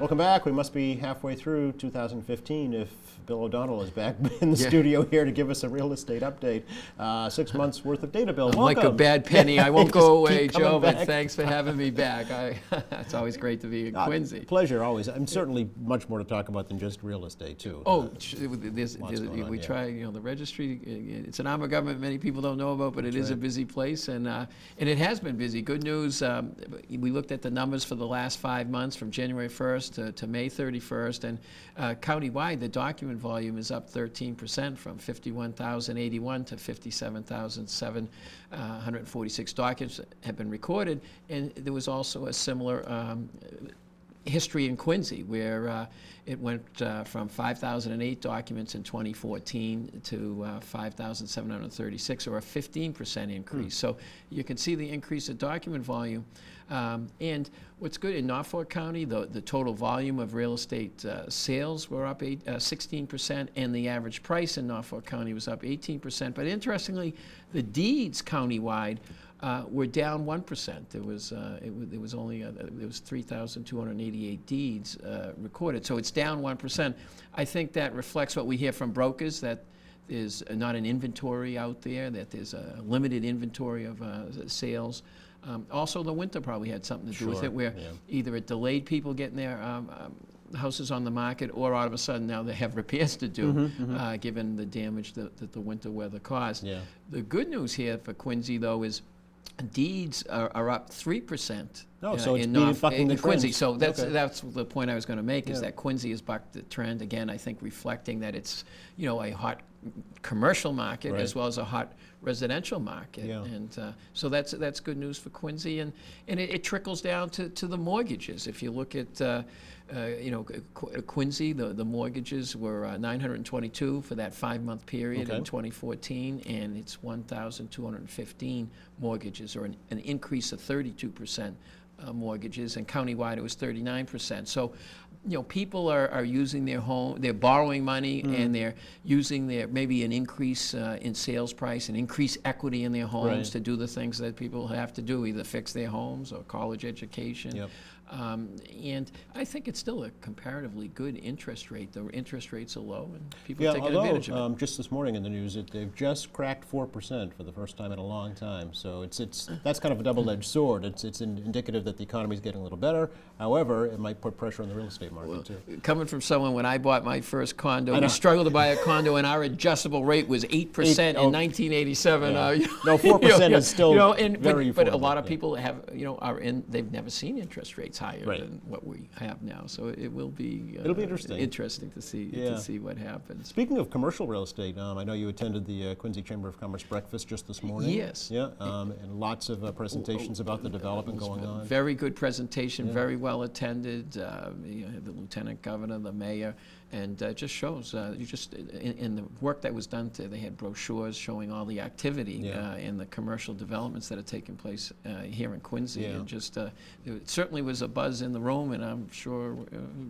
Welcome back. We must be halfway through 2015 if Bill O'Donnell is back in the studio here to give us a real estate update. 6 months worth of data, Bill. I'm welcome. like a bad penny. I won't go away, Joe, back. but thanks for having me back. It's always great to be in Quincy. Pleasure, always. And certainly much more to talk about than just real estate, too. We try, the registry, it's an arm of government many people don't know about, but it is a busy place, and it has been busy. Good news, we looked at the numbers for the last 5 months from January 1st to May 31st, and countywide, the document volume is up 13% from 51,081 to 57,746 documents have been recorded, and there was also a similar history in Quincy, where it went from 5,008 documents in 2014 to 5,736, or a 15% increase. So you can see the increase in document volume. And what's good in Norfolk County, the total volume of real estate sales were up 16%, and the average price in Norfolk County was up 18%. But interestingly, the deeds countywide were down 1%. There was only 3,288 deeds recorded, so it's down 1%. I think that reflects what we hear from brokers, that there's not an inventory out there, that there's a limited inventory of sales. Also, the winter probably had something to do with it, where either it delayed people getting their houses on the market, or all of a sudden now they have repairs to do, given the damage that the winter weather caused. Yeah. The good news here for Quincy, though, is deeds are up 3%. Oh, so it's bucking the Quincy. So that's the point I was going to make, is that Quincy has bucked the trend again. I think reflecting that it's a hot commercial market as well as a hot residential market, and so that's good news for Quincy, and it trickles down to the mortgages. If you look at Quincy, the mortgages were 922 for that 5-month period in 2014, and it's 1,215 mortgages, or an increase of 32%. Mortgages, and countywide it was 39%. So, people are using their home, they're borrowing money, and they're using maybe an increase in sales price and increased equity in their homes to do the things that people have to do, either fix their homes or college education. And I think it's still a comparatively good interest rate. The interest rates are low, and people are taking advantage of it. Just this morning in the news, they've just cracked 4% for the first time in a long time. So that's kind of a double-edged sword. It's indicative that the economy is getting a little better. However, it might put pressure on the real estate market too. Coming from someone, when I bought my first condo, we struggled to buy a condo, and our adjustable rate was 8% in 1987. No, 4% is still very affordable. But a lot of people have, they've never seen interest rates higher than what we have now. So it will be it'll be interesting to see what happens. Speaking of commercial real estate, I know you attended the Quincy Chamber of Commerce breakfast just this morning. Yes. Yeah, and lots of presentations about the development going on. Very good presentation, very well attended. You have the lieutenant governor, the mayor, and it just shows in the work that was done. They had brochures showing all the activity in the commercial developments that are taking place here in Quincy, and just it certainly was a buzz in the room, and I'm sure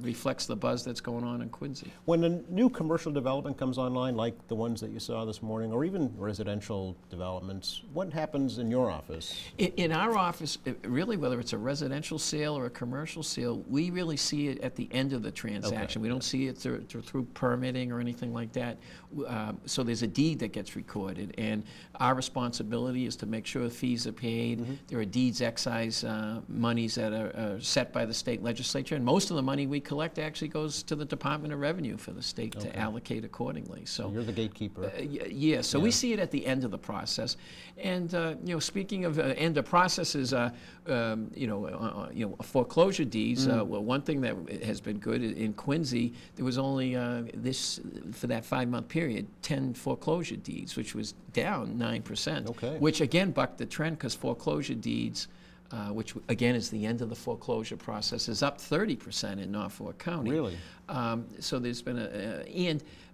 reflects the buzz that's going on in Quincy. When a new commercial development comes online, like the ones that you saw this morning, or even residential developments, what happens in your office? In our office, really, whether it's a residential sale or a commercial sale, we really see it at the end of the transaction. We don't see it through permitting or anything like that. So there's a deed that gets recorded, and our responsibility is to make sure the fees are paid. There are deeds excise monies that are set by the state legislature, and most of the money we collect actually goes to the Department of Revenue for the state to allocate accordingly. So you're the gatekeeper. So we see it at the end of the process. And speaking of end of processes, foreclosure deeds. Well, one thing that has been good in Quincy, there was only for that 5-month period, 10 foreclosure deeds, which was down 9%. Which again bucked the trend, because foreclosure deeds, which again is the end of the foreclosure process, is up 30% in Norfolk County. Really? So there's been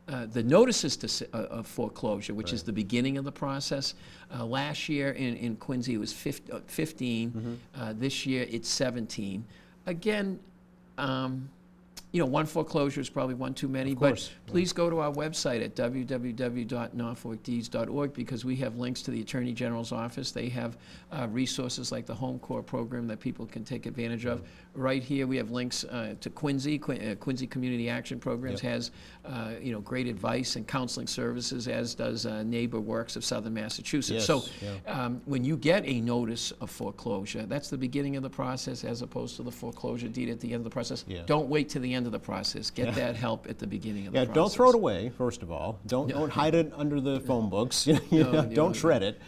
the notices of foreclosure, which is the beginning of the process. Last year in Quincy it was 15. This year it's 17. Again, one foreclosure is probably one too many, Of course, but please go to our website at www.norfolkdeeds.org, because we have links to the Attorney General's office. They have resources like the Home Core program that people can take advantage of. Right here, we have links to Quincy. Quincy Community Action Programs has, great advice and counseling services, as does Neighbor Works of Southern Massachusetts. Yes, When you get a notice of foreclosure, that's the beginning of the process as opposed to the foreclosure deed at the end of the process. Yeah. Don't wait to the end of the process. Get that help at the beginning of the process. Don't throw it away, first of all. Don't hide it under the phone books. Don't shred it.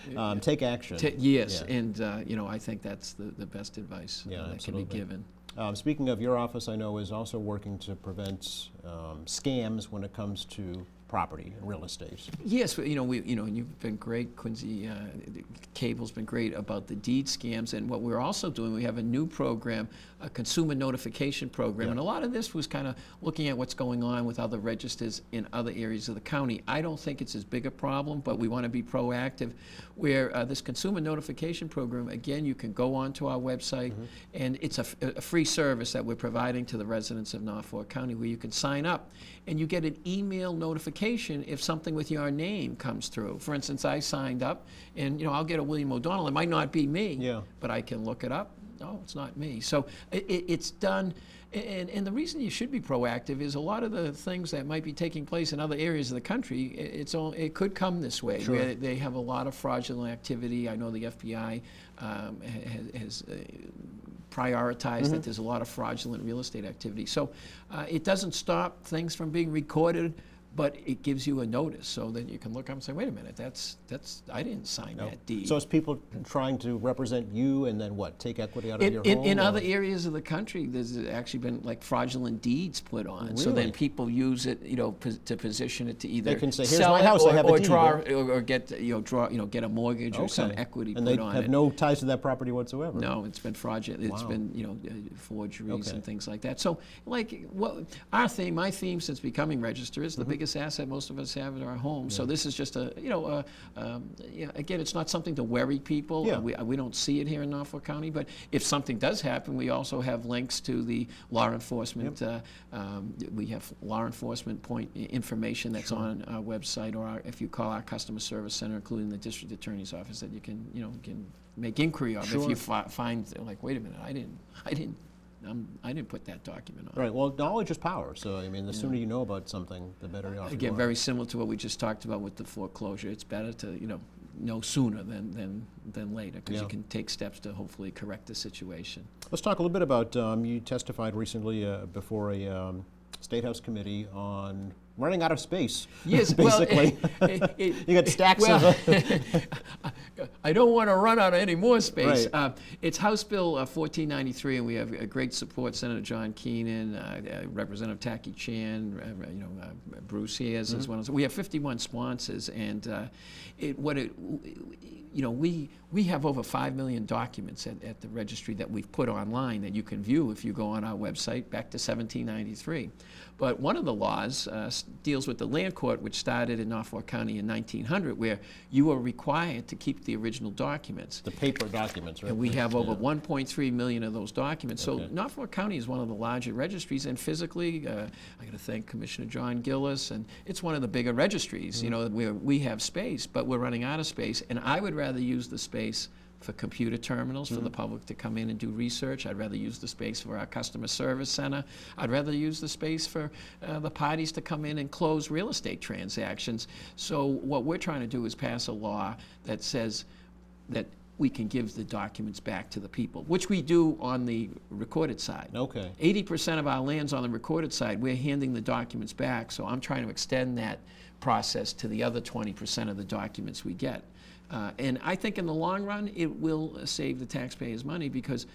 Take action. Yes, and I think that's the best advice that absolutely. can be given. Speaking of, your office, I know, is also working to prevent scams when it comes to property and real estate. Yes, you've been great, Quincy. Cable's been great about the deed scams, and what we're also doing, we have a new program, a consumer notification program, and a lot of this was kind of looking at what's going on with other registers in other areas of the county. I don't think it's as big a problem, but we want to be proactive. Where this consumer notification program, again, you can go onto our website, and it's a free service that we're providing to the residents of Norfolk County, where you can sign up, and you get an email notification if something with your name comes through. For instance, I signed up, and I'll get a William O'Donnell. It might not be me, but I can look it up. No, it's not me. So it's done. And the reason you should be proactive is a lot of the things that might be taking place in other areas of the country, it could come this way. Sure. Where they have a lot of fraudulent activity. I know the FBI has prioritized that there's a lot of fraudulent real estate activity. So it doesn't stop things from being recorded, but it gives you a notice so that you can look up and say, wait a minute, that's I didn't sign that deed. So it's people trying to represent you and then what, take equity out of your home? In other areas of the country, there's actually been like fraudulent deeds put on. Really? So then people use it, to position it to either They can say, here's sell my it house, I have a or deed, draw right? or get get a mortgage or some equity and put on it. And they have no ties to that property whatsoever? No, it's been fraudulent. It's been forgeries and things like that. So like my theme since becoming register is the biggest asset most of us have in our homes. So this is just again, it's not something to worry people. We don't see it here in Norfolk County, but if something does happen, we also have links to the law enforcement. We have law enforcement point information that's on our website, or if you call our customer service center, including the district attorney's office, that you can make inquiry of. If you find like, wait a minute, I didn't put that document on. Right. Well, knowledge is power. So, I mean, the sooner you know about something, the better off you are. Again, very similar to what we just talked about with the foreclosure. It's better to, know sooner than later, because you can take steps to hopefully correct the situation. Let's talk a little bit about, you testified recently before a State House committee on running out of space. Yes, basically. You got stacks of. I don't want to run out of any more space. Right. It's House Bill 1493, and we have a great support. Senator John Keenan, Representative Tacky Chan, Bruce Hayes is one of them. We have 51 sponsors, and we have over 5 million documents at the registry that we've put online that you can view if you go on our website back to 1793. But one of the laws deals with the land court, which started in Norfolk County in 1900, where you were required to keep the original documents. The paper documents, right? And we have over 1.3 million of those documents. So Norfolk County is one of the larger registries, and physically, I got to thank Commissioner John Gillis, and it's one of the bigger registries, where we have space, but we're running out of space, and I would rather use the space for computer terminals for the public to come in and do research. I'd rather use the space for our customer service center. I'd rather use the space for the parties to come in and close real estate transactions. So what we're trying to do is pass a law that says that we can give the documents back to the people, which we do on the recorded side. Okay. 80% of our land's on the recorded side. We're handing the documents back, so I'm trying to extend that process to the other 20% of the documents we get. And I think in the long run, it will save the taxpayers money, because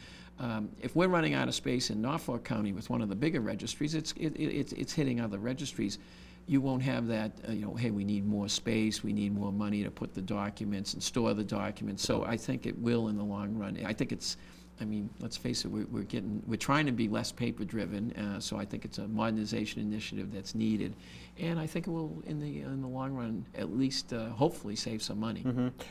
if we're running out of space in Norfolk County with one of the bigger registries, it's hitting other registries. You won't have that, hey, we need more space, we need more money to put the documents and store the documents. So I think it will in the long run. I think it's I mean, let's face it, we're trying to be less paper driven, so I think it's a modernization initiative that's needed, and I think it will, in the long run, at least hopefully save some money.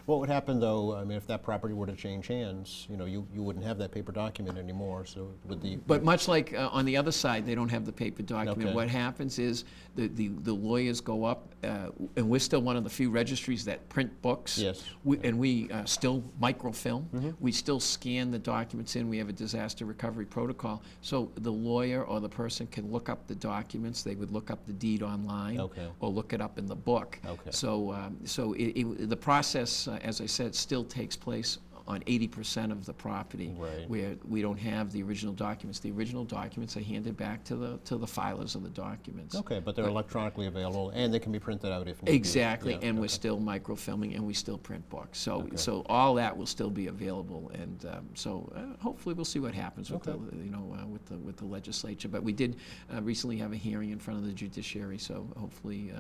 What would happen though, I mean, if that property were to change hands, you know, you wouldn't have that paper document anymore, so would the... But much like on the other side, they don't have the paper document. Okay. What happens is the lawyers go up, and we're still one of the few registries that print books. Yes. We still microfilm. We still scan the documents in. We have a disaster recovery protocol. So the lawyer or the person can look up the documents. They would look up the deed online, Okay. or look it up in the book. Okay. So the process, as I said, still takes place on 80% of the property, Right. where we don't have the original documents. The original documents are handed back to the filers of the documents. Okay, but they're electronically available, and they can be printed out if needed. Exactly, Yeah, and we're okay. still microfilming, and we still print books. So, Okay. so all that will still be available, and hopefully we'll see what happens with Okay. with the legislature. But we did recently have a hearing in front of the judiciary, so hopefully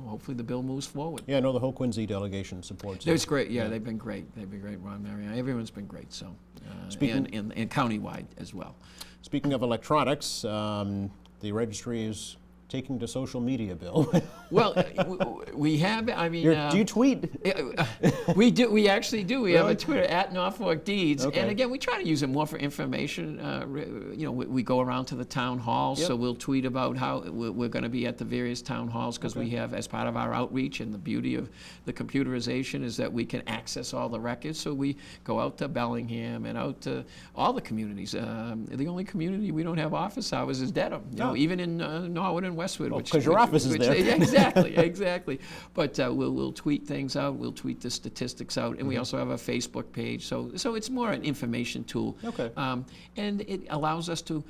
hopefully the bill moves forward. Yeah, I know the whole Quincy delegation supports it. It's great. Yeah, they've been great. They've been great, Ron, Mary. Everyone's been great. So, Speaking- and countywide as well. Speaking of electronics, the registry is taking to social media, Bill. Well, we have. I mean, Do you tweet? we do. We actually do. We have a Really? Twitter at Norfolk Deeds, Okay. and again, we try to use it more for information. We go around to the town halls, Yep. so we'll tweet about how we're going to be at the various town halls, because we Okay. have, as part of our outreach, and the beauty of the computerization is that we can access all the records. So we go out to Bellingham and out to all the communities. The only community we don't have office hours is Dedham. Oh. Even in Norwood and Westwood, Well, 'cause your office is there. Yeah, exactly. But we'll tweet things out. We'll tweet the statistics out, and we also have a Facebook page. So it's more an information tool. Okay. And it allows us to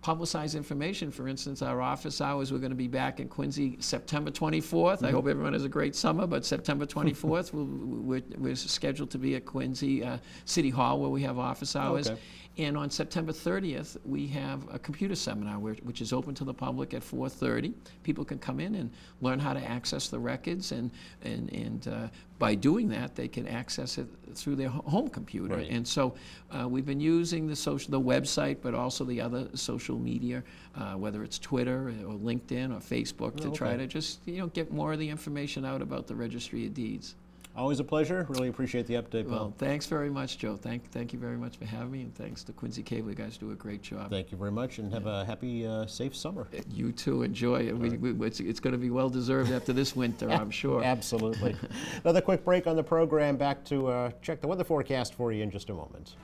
publicize information. For instance, our office hours, we're going to be back in Quincy September 24th. I hope everyone has a great summer, but September 24th, we're scheduled to be at Quincy City Hall, where we have office hours. Okay. And on September 30th, we have a computer seminar which is open to the public at 4:30. People can come in and learn how to access the records, and by doing that, they can access it through their home computer. Right. And so we've been using the website, but also the other social media, whether it's Twitter or LinkedIn or Facebook, to try okay. to just get more of the information out about the Registry of Deeds. Always a pleasure. Really appreciate the update, Bill. Well, thanks very much, Joe. Thank you very much for having me, and thanks to Quincy Cable. You guys do a great job. Thank you very much, and have a happy, safe summer. You too. Enjoy it. It's going to be well deserved after this winter, I'm sure. Absolutely. Another quick break on the program. Back to check the weather forecast for you in just a moment.